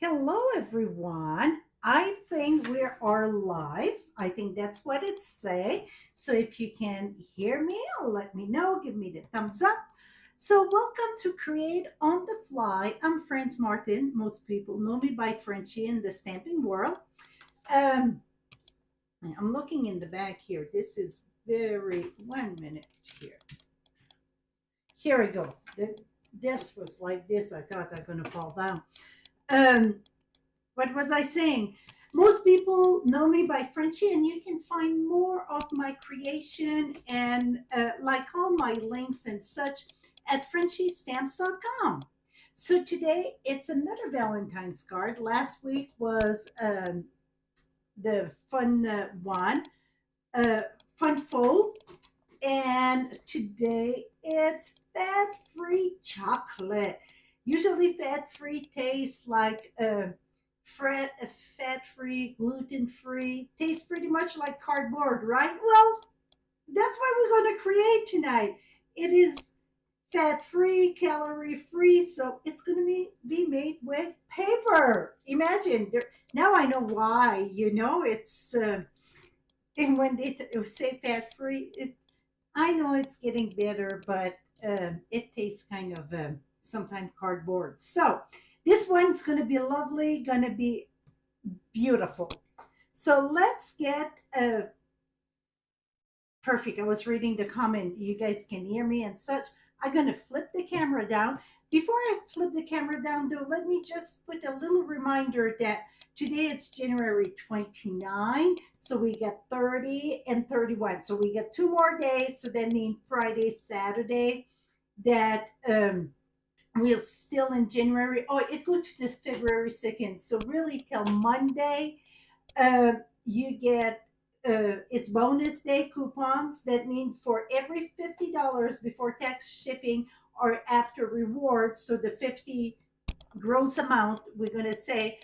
Hello, everyone. I think we are live. I think that's what it say. So if you can hear me, let me know. Give me the thumbs up. So welcome to Create on the Fly. I'm Franz Martin. Most people know me by Frenchie in the stamping world. Um, I'm looking in the back here. This is very 1 minute here. Here we go. This was like this. I thought I'm gonna fall down. Um, what was I saying? Most people know me by Frenchie, and you can find more of my creation and like all my links and such at frenchiestamps.com. So today it's another Valentine's card. Last week was the fun one, uh, fun fold, and today it's fat-free chocolate. Usually, fat-free tastes like fat-free, gluten-free. Tastes pretty much like cardboard, right? Well, that's what we're going to create tonight. It is fat-free, calorie-free, so it's going to be made with paper. Imagine. Now I know why. It's and when they say fat-free, I know it's getting better, but it tastes kind of sometimes cardboard. So this one's going to be lovely, going to be beautiful. So let's get perfect. I was reading the comment. You guys can hear me and such. I'm going to flip the camera down. Before I flip the camera down, though, let me just put a little reminder that today it's January 29. So we get 30 and 31. So we get 2 more days. So that means Friday, Saturday, that we're still in January. Oh, it goes to this February 2nd. So really till Monday, uh, you get it's bonus day coupons. That means for every $50 before tax, shipping, or after rewards, so the 50 gross amount, we're going to say,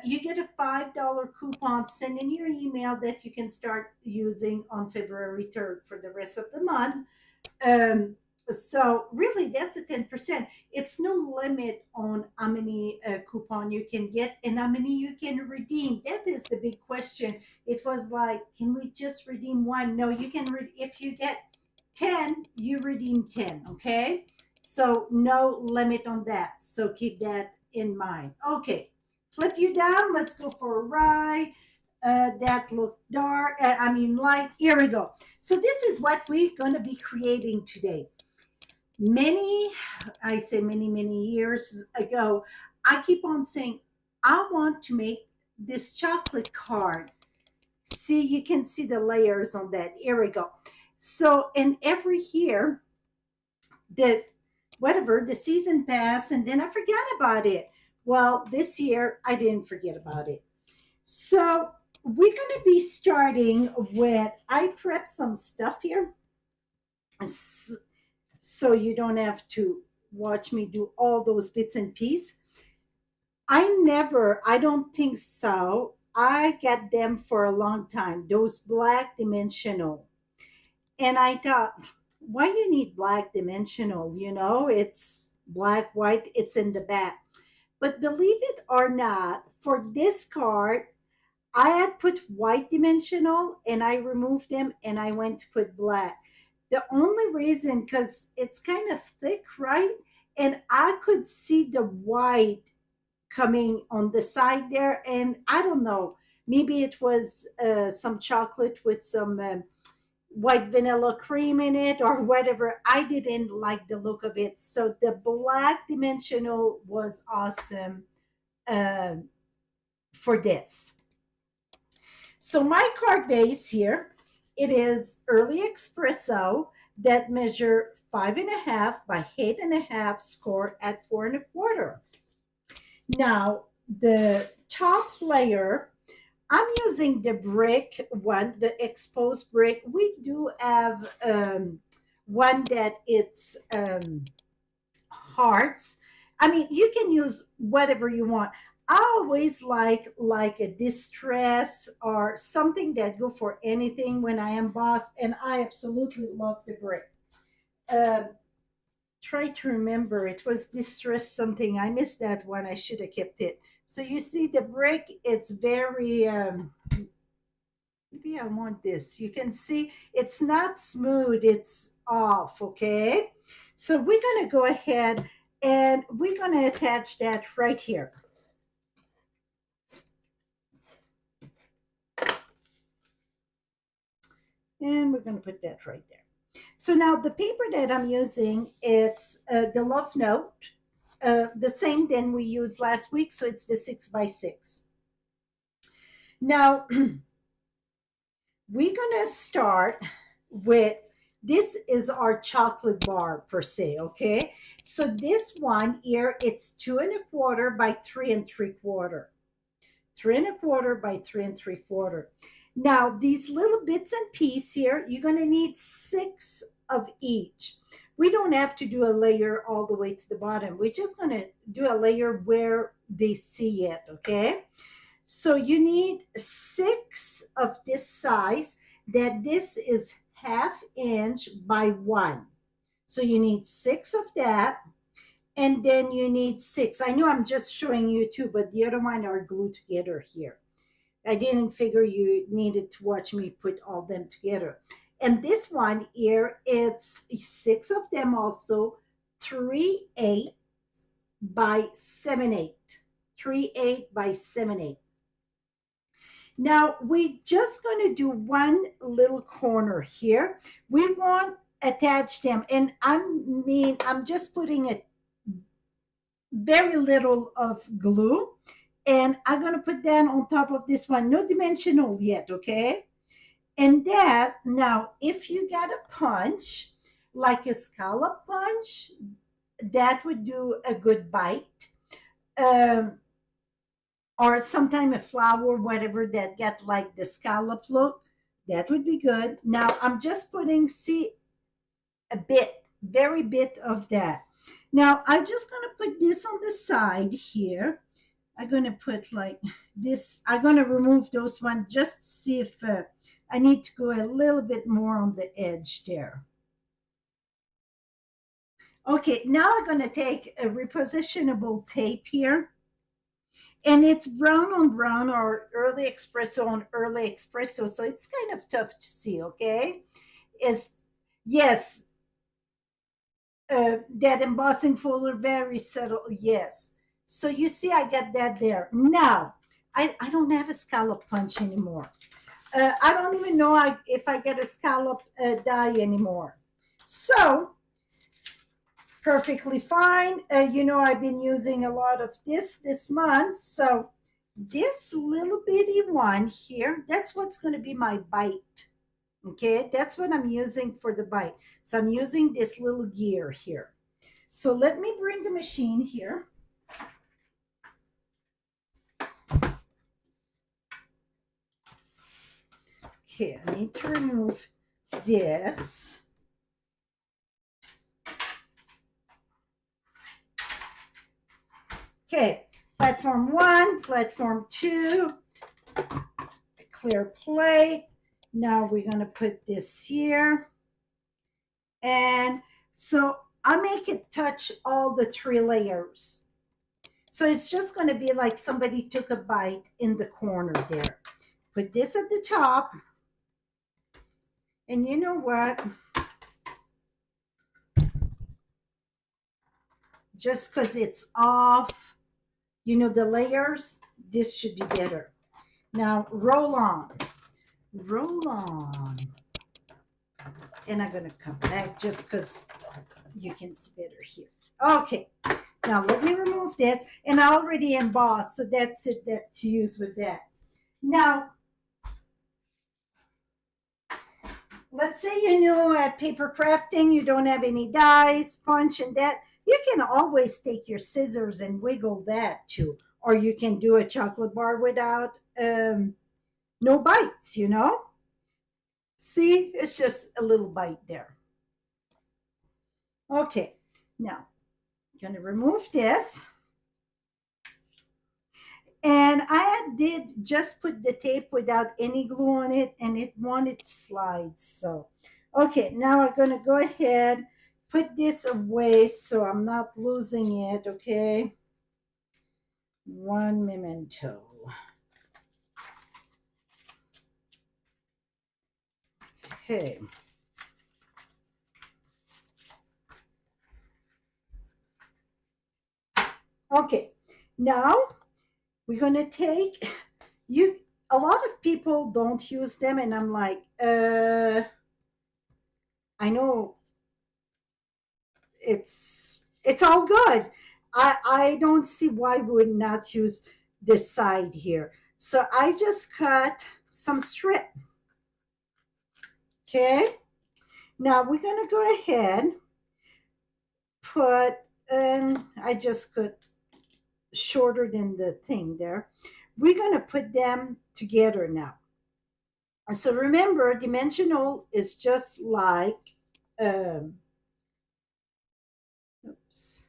you get a $5 coupon sent in your email that you can start using on February 3rd for the rest of the month. Um, so really, that's a 10%. It's no limit on how many coupon you can get and how many you can redeem. That is the big question. It was like, can we just redeem one? No, you can if you get 10, you redeem 10. Okay, so no limit on that. So keep that in mind. Okay, flip you down. Let's go for a ride. That look dark. I mean light. Here we go. So this is what we're going to be creating today. I say many years ago, I keep on saying, I want to make this chocolate card. See, you can see the layers on that. Here we go. So, and every year, the whatever, the season passed, and then I forgot about it. Well, this year, I didn't forget about it. So, we're going to be starting with, I prepped some stuff here so you don't have to watch me do all those bits and pieces. I don't think so. I got them for a long time, those black dimensional. And I thought, why you need black dimensional? It's black, white, it's in the back. But believe it or not, for this card, I had put white dimensional and I removed them and I went to put black. The only reason, because it's kind of thick, right? And I could see the white coming on the side there. And I don't know, maybe it was some chocolate with some white vanilla cream in it or whatever. I didn't like the look of it. So the black dimensional was awesome uh, for this. So my card base here, it is early espresso that measure 5.5 by 8.5, score at 4.25. Now the top layer, I'm using the brick one, the exposed brick. We do have one that it's hearts. I mean, you can use whatever you want. I always like a distress or something that go for anything when I emboss, and I absolutely love the brick. Um, Try to remember. It was distress something. I missed that one. I should have kept it. So you see the brick, it's very, maybe I want this. You can see it's not smooth, it's off, okay? So we're going to go ahead and we're going to attach that right here. And we're going to put that right there. So now the paper that I'm using, it's the Love Note, the same than we used last week. So it's the 6x6. Now, we're going to start with, this is our chocolate bar per se, okay? So this one here, it's 2¼ by 3¾ 3¼ by 3¾ Now, these little bits and pieces here, you're going to need 6 of each. We don't have to do a layer all the way to the bottom. We're just going to do a layer where they see it, okay? So you need 6 of this size, that this is 1/2 inch by 1. So you need 6 of that. And then you need 6. I know I'm just showing you two, but the other one are glued together here. I didn't figure you needed to watch me put all them together. And this one here, it's 6 of them also, 3/8 by 7/8. 3/8 by 7/8. Now we're just going to do one little corner here. We won't attach them, and I'm just putting a very little of glue, and I'm going to put that on top of this one. No dimensional yet, okay? And that, now, if you got a punch, like a scallop punch, that would do a good bite. Um, or sometime a flower, whatever, that get like the scallop look, that would be good. Now, I'm just putting, see, a bit, very bit of that. Now, I'm just going to put this on the side here. I'm going to put like this. I'm going to remove those ones just to see if I need to go a little bit more on the edge there. Okay, now I'm going to take a repositionable tape here. And it's brown on brown or early espresso on early espresso. So it's kind of tough to see, okay? It's, yes, that embossing folder, very subtle, yes. So you see, I got that there. Now, I don't have a scallop punch anymore. I don't even know if I get a scallop die anymore. So, perfectly fine. I've been using a lot of this month. So, this little bitty one here, that's what's going to be my bite. Okay, that's what I'm using for the bite. So I'm using this little gear here. So let me bring the machine here. Okay, I need to remove this. Okay, platform 1, platform 2, a clear plate. Now we're going to put this here. And so I make it touch all the 3 layers. So it's just going to be like somebody took a bite in the corner there. Put this at the top. And you know what? Just because it's off, the layers, this should be better. Now roll on. Roll on. And I'm going to come back just because you can see better here. Okay. Now let me remove this. And I already embossed, so that's it to use with that. Now, let's say at paper crafting, you don't have any dies, punch, and that. You can always take your scissors and wiggle that too. Or you can do a chocolate bar without no bites, See, it's just a little bite there. Okay, now I'm going to remove this. And I did just put the tape without any glue on it, and it wanted to slide. So, okay, now I'm going to go ahead put this away so I'm not losing it, okay? One memento. Okay. Okay. Now we're gonna take you. A lot of people don't use them, and I'm like, I know it's all good. I don't see why we would not use this side here. So I just cut some strip. Okay. Now we're gonna go ahead, put, and I just cut shorter than the thing there. We're gonna put them together now. So remember, dimensional is just like, um, oops.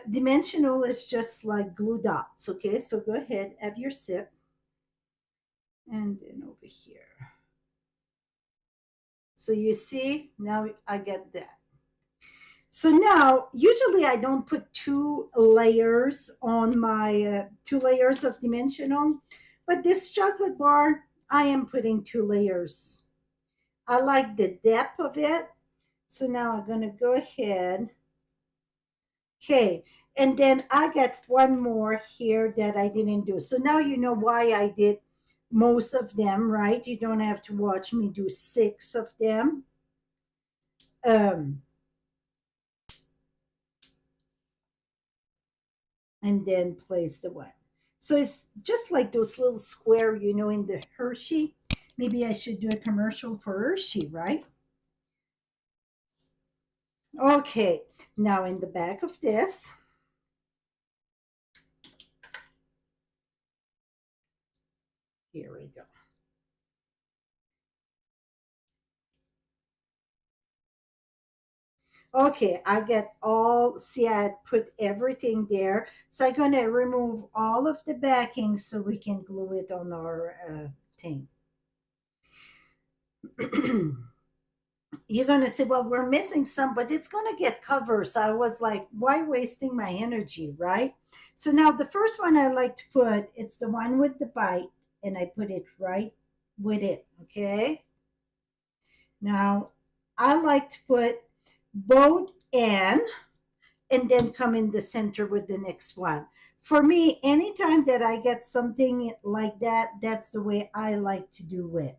Dimensional is just like glue dots. Okay, so go ahead, have your sip, and then over here. So you see, now I get that. So now, usually I don't put two layers on my 2 layers of dimensional, but this chocolate bar, I am putting 2 layers. I like the depth of it. So now I'm going to go ahead. Okay. And then I got one more here that I didn't do. So now you know why I did most of them, right? You don't have to watch me do 6 of them. And then place the one. So it's just like those little square, in the Hershey. Maybe I should do a commercial for Hershey, right? Okay, now in the back of this, here we go. Okay, I get all, see, I put everything there. So I'm going to remove all of the backing so we can glue it on our thing. You're going to say, well, we're missing some, but it's going to get covered. So I was like, why wasting my energy, right? So now the first one I like to put, it's the one with the bite, and I put it right with it, okay? Now I like to put both and then come in the center with the next one. For me, anytime that I get something like that, that's the way I like to do it.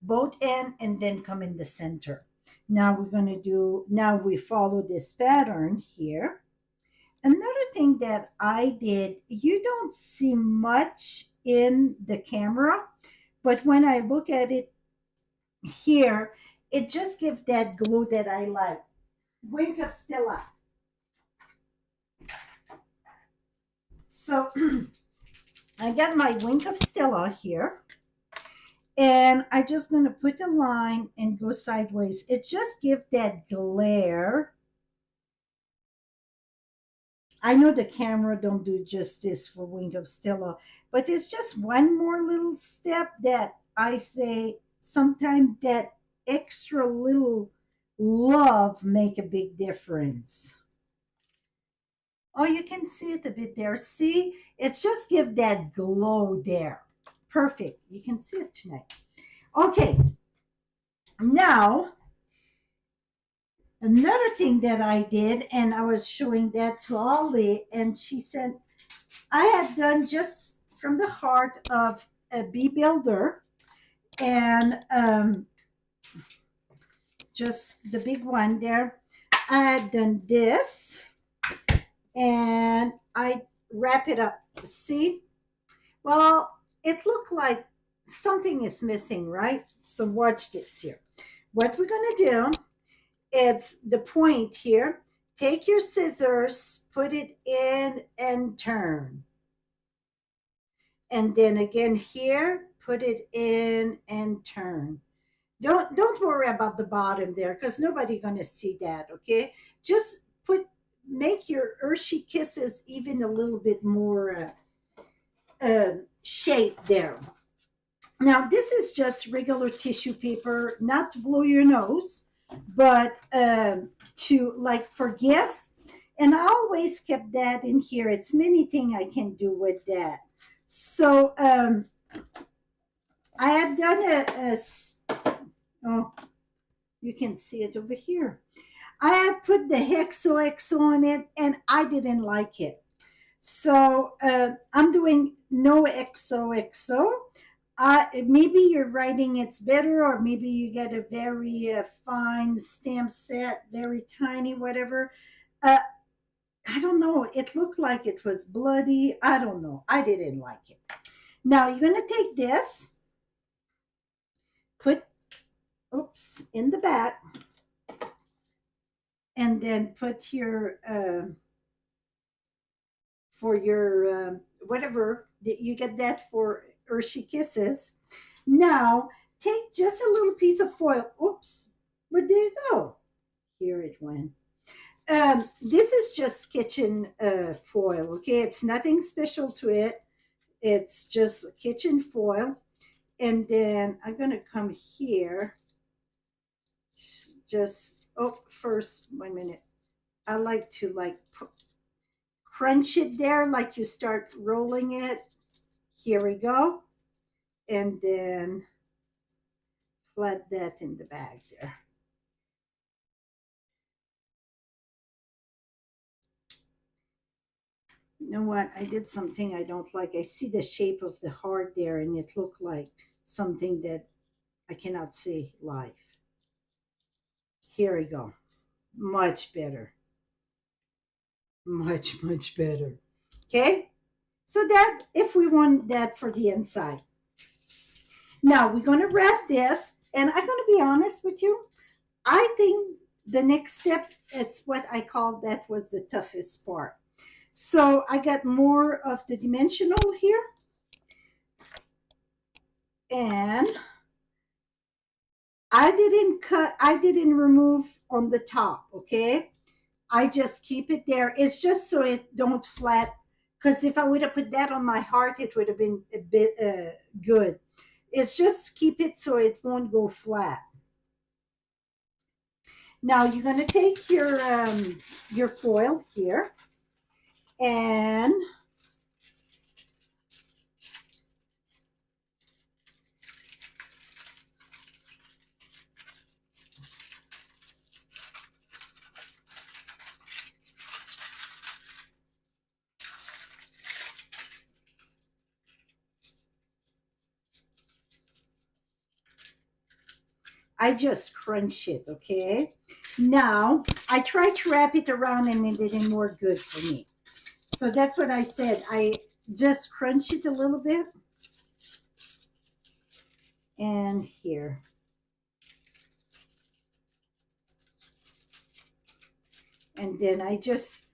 Both end and then come in the center. Now we're going to do, now we follow this pattern here. Another thing that I did, you don't see much in the camera, but when I look at it here, it just gives that glue that I like. Wink of Stella. So I got my wink of Stella here. And I'm just going to put a line and go sideways. It just gives that glare. I know the camera don't do justice for wink of Stella, but it's just one more little step that I say sometimes that extra little love make a big difference. Oh, you can see it a bit there. See, it's just give that glow there. Perfect. You can see it tonight. Okay. Now, another thing that I did, and I was showing that to Ollie, and she said, I had done just from the heart of a bee builder, and just the big one there. I had done this, and I wrap it up. See? Well, it looked like something is missing, right? So watch this here. What we're going to do, it's the point here. Take your scissors, put it in and turn. And then again here, put it in and turn. Don't worry about the bottom there because nobody gonna see that, okay? Just make your Hershey Kisses even a little bit more shape there. Now, this is just regular tissue paper, not to blow your nose, but to like for gifts. And I always kept that in here. It's many things I can do with that. So I had done oh, you can see it over here. I had put the XOXO on it and I didn't like it. So I'm doing no XOXO. Maybe your writing it's better, or maybe you get a very fine stamp set, very tiny, whatever. Uh, I don't know. It looked like it was bloody. I don't know. I didn't like it. Now you're gonna take this, put, oops, in the back, and then put your for your whatever that you get that for Hershey Kisses. Now take just a little piece of foil. Oops, where did it go? Here it went. This is just kitchen foil. Okay, it's nothing special to it. It's just kitchen foil. And then I'm gonna come here. Just first 1 minute. I like to like crunch it there, like you start rolling it. Here we go. And then flat that in the bag there. You know what? I did something I don't like. I see the shape of the heart there, and it looked like something that I cannot see live. Here we go. Much better. Much, much better. Okay? So that, if we want that for the inside. Now, we're going to wrap this, and I'm going to be honest with you. I think the next step, it's what I call that was the toughest part. So I got more of the dimensional here, and I didn't remove on the top, okay? I just keep it there. It's just so it don't flat, because if I would have put that on my heart, it would have been a bit good. It's just keep it so it won't go flat. Now you're going to take your foil here, and I just crunch it, okay? Now, I tried to wrap it around and it didn't work good for me. So that's what I said. I just crunch it a little bit. And here. And then I just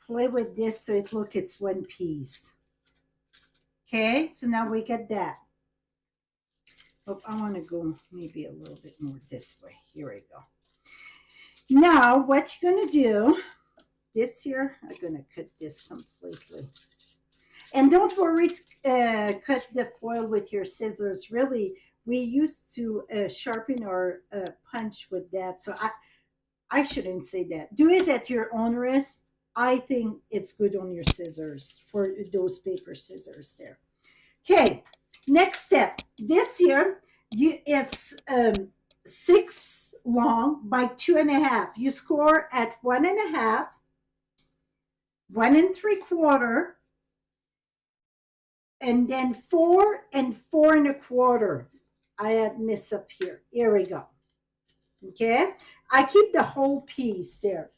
play with this so it look it's one piece. Okay, so now we get that. Oh, I want to go maybe a little bit more this way. Here we go. Now, what you're going to do, this here, I'm going to cut this completely. And don't worry, cut the foil with your scissors. Really, we used to sharpen or punch with that. So I shouldn't say that. Do it at your own risk. I think it's good on your scissors for those paper scissors there. Okay, next step. This here, it's 6 long by 2.5. You score at 1.5, 1 3/4, and then 4 and 4 1/4. I had miss up here. Here we go. Okay, I keep the whole piece there.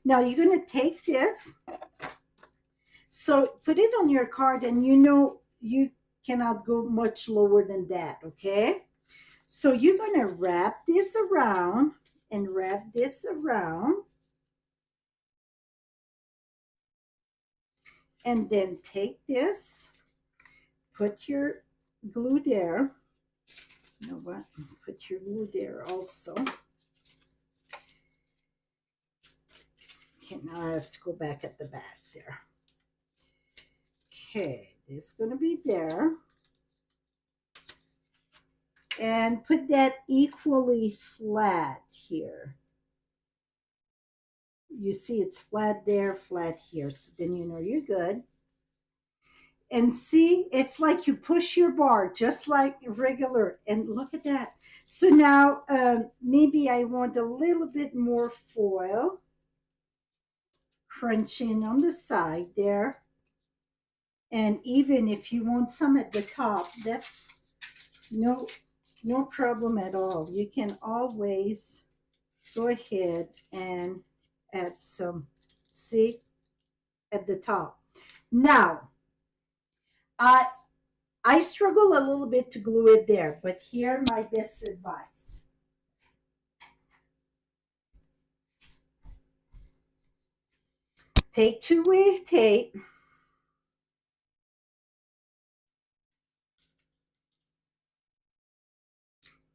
Now you're going to take this. So put it on your card, and you know you cannot go much lower than that, okay? So you're going to wrap this around and wrap this around. And then take this, put your glue there. You know what? Put your glue there also. Okay, now I have to go back at the back there. Okay, this is going to be there. and put that equally flat here. You see it's flat there, flat here. So then you know you're good. And see, it's like you push your bar just like regular. And look at that. So now maybe I want a little bit more foil. Crunch in on the side there. And even if you want some at the top, that's no problem at all. You can always go ahead and add some, see, at the top. Now, I I struggle a little bit to glue it there, but here my best advice. Take two-way tape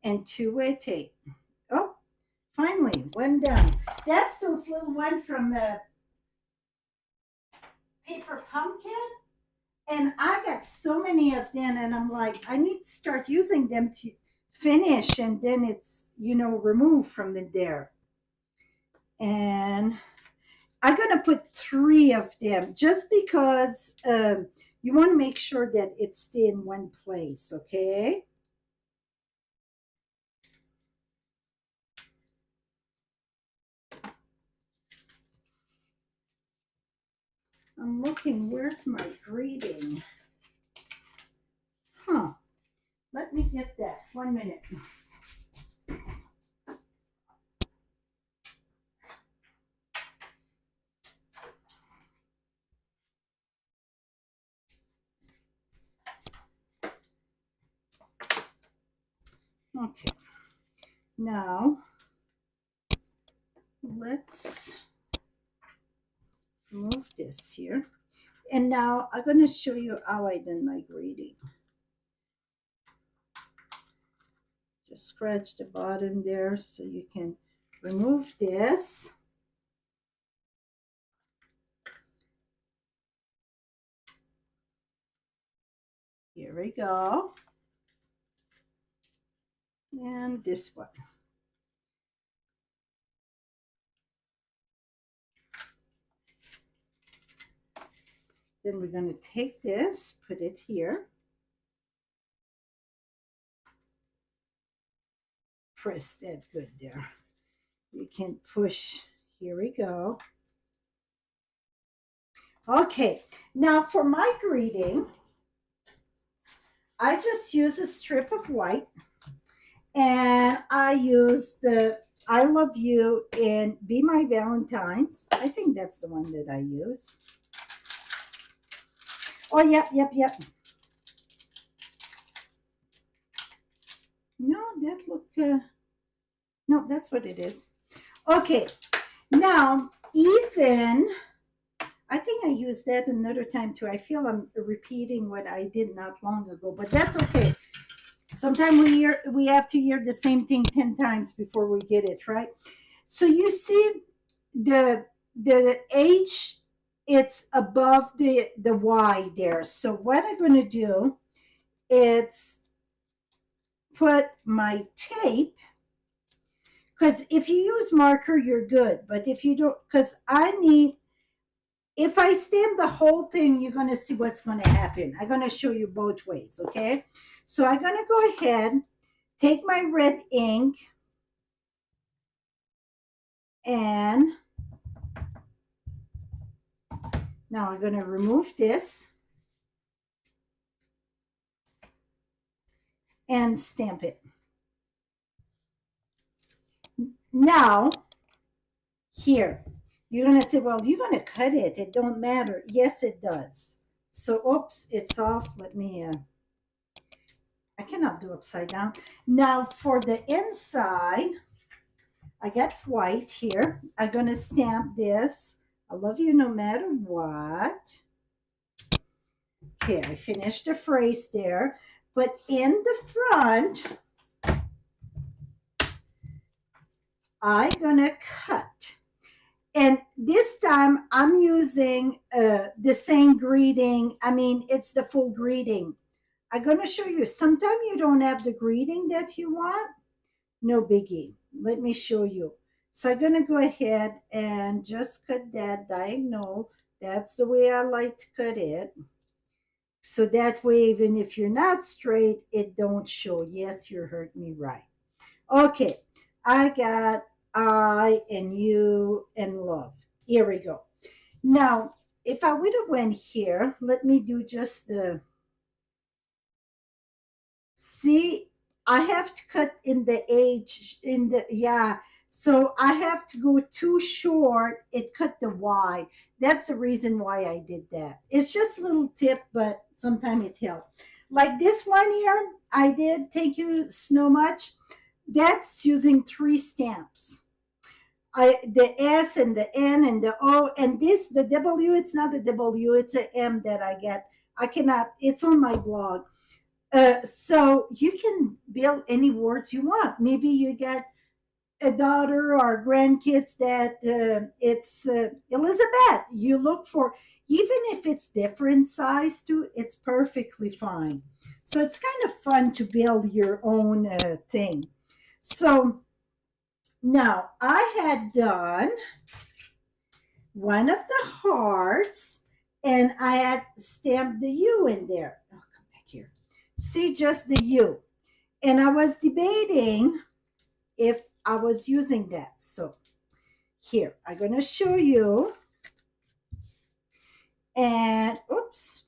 and two-way tape. Oh, finally, one done. That's those little one from the paper pumpkin. And I got so many of them, and I'm like, I need to start using them to finish, and then it's, removed from the there. And I'm going to put 3 of them just because you want to make sure that it's stay in one place, okay? I'm looking, where's my greeting? Huh. Let me get that. 1 minute. Okay. Now, let's move this here. And now I'm going to show you how I done my greeting. Just scratch the bottom there so you can remove this. Here we go. And this one. Then we're going to take this, put it here. Press that good there. You can push. Here we go. Okay, now for my greeting, I just use a strip of white, and I use the I Love You in Be My Valentine's. I think that's the one that I use. Oh, yep. No, that look, no, that's what it is. Okay, now even, I think I used that another time too. I feel I'm repeating what I did not long ago, but that's okay. Sometimes we have to hear the same thing 10 times before we get it, right? So you see the H, it's above the Y there. So what I'm going to do is put my tape, because if you use marker, you're good. But if you don't, because if I stamp the whole thing, you're going to see what's going to happen. I'm going to show you both ways, okay? So I'm going to go ahead, take my red ink, and now I'm going to remove this and stamp it. Now, here, you're going to say, well, you're going to cut it. It don't matter. Yes, it does. So, oops, it's off. Let me, I cannot do upside down. Now, for the inside, I got white here. I'm going to stamp this. I love you no matter what. Okay, I finished the phrase there. But in the front, I'm going to cut. And this time I'm using the same greeting. I mean, it's the full greeting. I'm going to show you. Sometimes you don't have the greeting that you want. No biggie. Let me show you. So I'm going to go ahead and just cut that diagonal. That's the way I like to cut it. So that way, even if you're not straight, it don't show. Yes, you heard me right. Okay, I got I and you and love. Here we go. Now, if I would have went here, let me do just the, see, I have to cut in the H, in the, yeah. So I have to go too short. It cut the Y. That's the reason why I did that. It's just a little tip, but sometimes it helps. Like this one here, I did. Thank you so much. That's using 3 stamps. The S and the N and the O and this the W. It's not a W. It's a M that I get. I cannot. It's on my blog. So you can build any words you want. Maybe you get a daughter or grandkids that it's Elizabeth. You look for, even if it's different size too, it's perfectly fine. So it's kind of fun to build your own thing. So now I had done one of the hearts and I had stamped the U in there. Oh, come back here. See, just the U. And I was debating if I was using that. So here, I'm going to show you. And oops,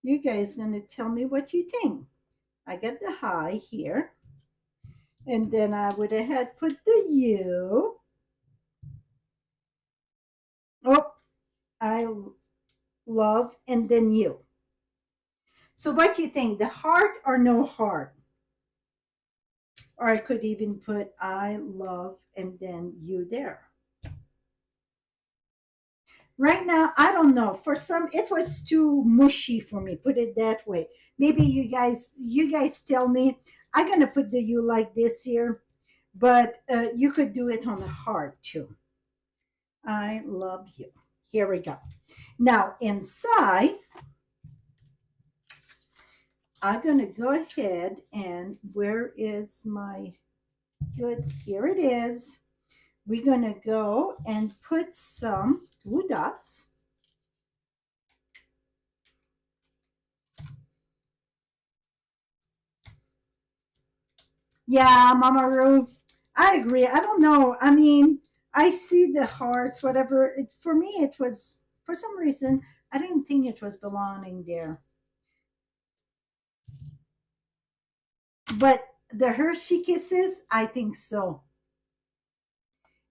you guys going to tell me what you think. I got the high here. And then I would have had put the U. Oh, I love, and then U. So what do you think? The heart or no heart? Or I could even put I love and then you there. Right now, I don't know. For some, it was too mushy for me. Put it that way. Maybe you guys tell me. I'm gonna put the you like this here, but you could do it on the heart too. I love you. Here we go. Now inside, I'm gonna go ahead and where is my good? Here it is. We're gonna go and put some 2 dots. Yeah, Mama Ru, I agree. I don't know. I mean, I see the hearts, whatever. For me, it was, for some reason, I didn't think it was belonging there. But the Hershey Kisses, I think so.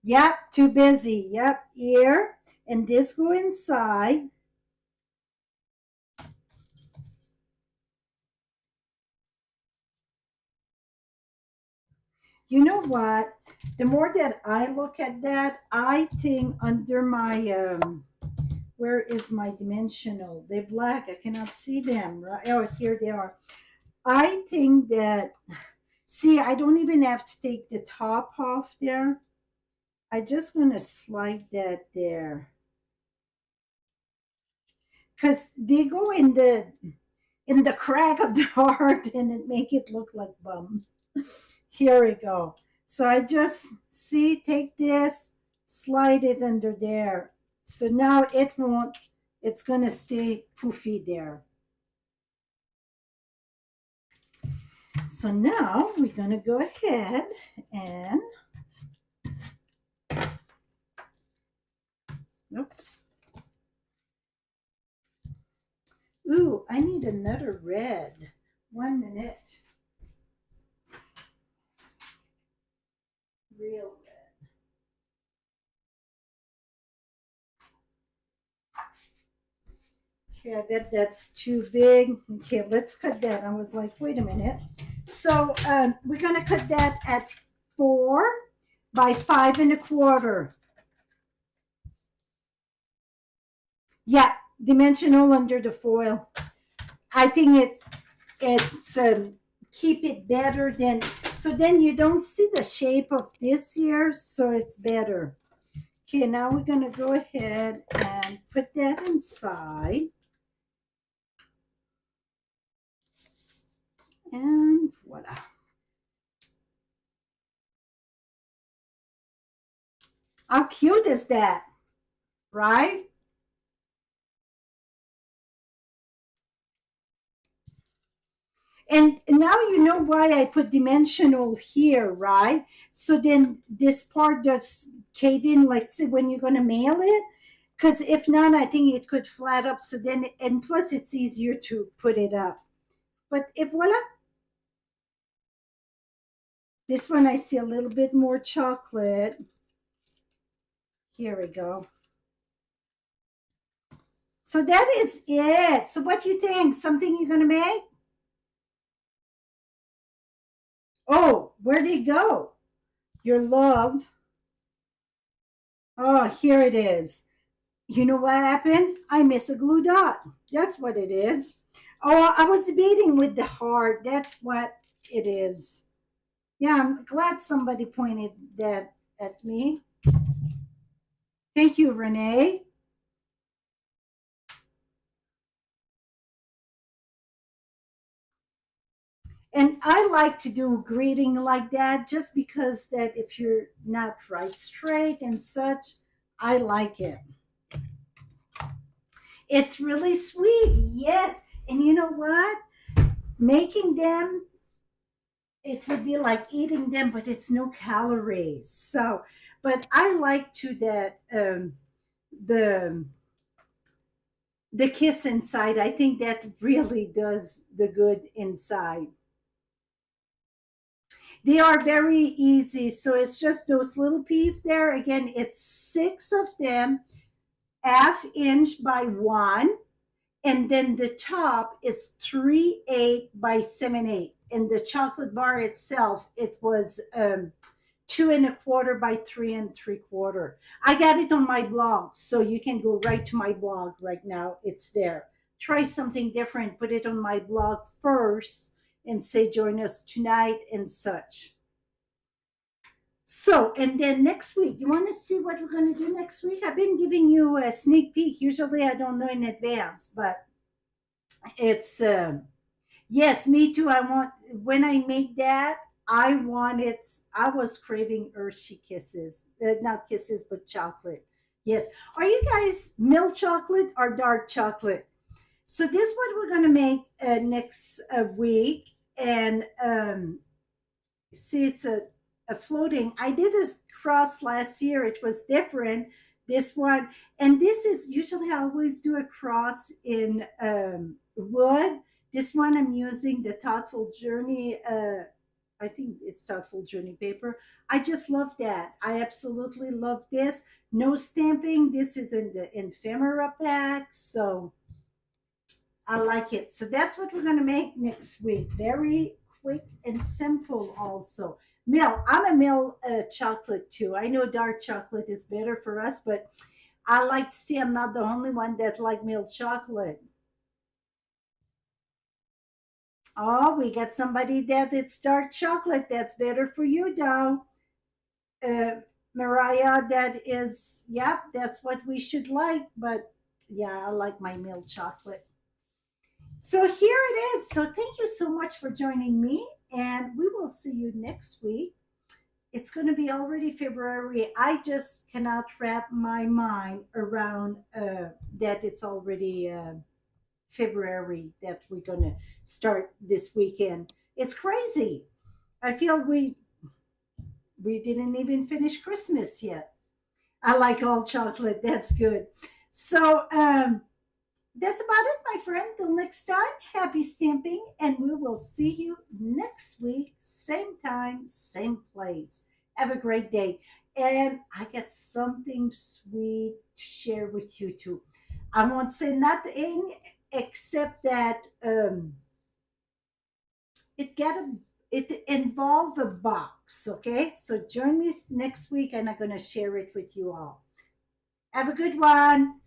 Yep, too busy. Yep, here. And this go inside. You know what? The more that I look at that, I think under my where is my dimensional? They're black. I cannot see them. Right? Oh, here they are. I think that, see, I don't even have to take the top off there. I just going to slide that there because they go in the crack of the heart and it make it look like bum. Here we go. So I just see, take this, slide it under there. So now it won't, it's going to stay poofy there. So now we're going to go ahead and, oops. Ooh, I need another red. 1 minute. Real red. Okay, I bet that's too big. Okay, let's cut that. I was like, wait a minute. So we're going to cut that at 4 by 5 1/4. Yeah, dimensional under the foil. I think it's keep it better than, so then you don't see the shape of this here, so it's better. Okay, now we're going to go ahead and put that inside. And voila. How cute is that? Right? And now you know why I put dimensional here, right? So then this part does cave in, like say when you're gonna mail it. Because if not, I think it could flat up. So then, and plus it's easier to put it up. But if voila, this one I see a little bit more chocolate. Here we go. So that is it. So what do you think? Something you're gonna make? Oh, where'd it go? Your love. Oh, here it is. You know what happened? I miss a glue dot. That's what it is. Oh, I was debating with the heart. That's what it is. Yeah, I'm glad somebody pointed that at me. Thank you, Renee. And I like to do greeting like that just because that if you're not right straight and such, I like it. It's really sweet. Yes. And you know what? Making them, it would be like eating them, but it's no calories. So, but I like to that the the kiss inside. I think that really does the good inside. They are very easy. So it's just those little pieces there. Again, it's six of them, half inch by one. And then the top is 3/8 by 7/8. And the chocolate bar itself, it was 2 1/4 by 3 3/4. I got it on my blog, so you can go right to my blog right now. It's there. Try something different. Put it on my blog first and say join us tonight and such. So, and then next week, you want to see what we're going to do next week? I've been giving you a sneak peek. Usually I don't know in advance, but it's yes, me too. I want when I make that, I want it. I was craving Hershey kisses, not kisses, but chocolate. Yes. Are you guys milk chocolate or dark chocolate? So this what we're gonna make next week, and see, it's a floating. I did a cross last year. It was different. This one, and this is usually I always do a cross in wood. This one I'm using the Thoughtful Journey. I think it's Thoughtful Journey paper. I just love that. I absolutely love this. No stamping. This is in the ephemera pack, so I like it. So that's what we're gonna make next week. Very quick and simple. Also, milk. I'm a milk chocolate too. I know dark chocolate is better for us, but I like to see I'm not the only one that like milk chocolate. Oh, we got somebody that it's dark chocolate. That's better for you, though. Uh, Mariah, that is, yeah, that's what we should like. But yeah, I like my milk chocolate. So here it is. So thank you so much for joining me, and we will see you next week. It's going to be already February. I just cannot wrap my mind around that it's already February that we're going to start this weekend. It's crazy. I feel we didn't even finish Christmas yet. I like all chocolate. That's good. So that's about it, my friend. Till next time, happy stamping, and we will see you next week, same time, same place. Have a great day. And I got something sweet to share with you too. I won't say nothing except that it got a it involve a box. Okay, so join me next week, and I'm gonna share it with you all. Have a good one.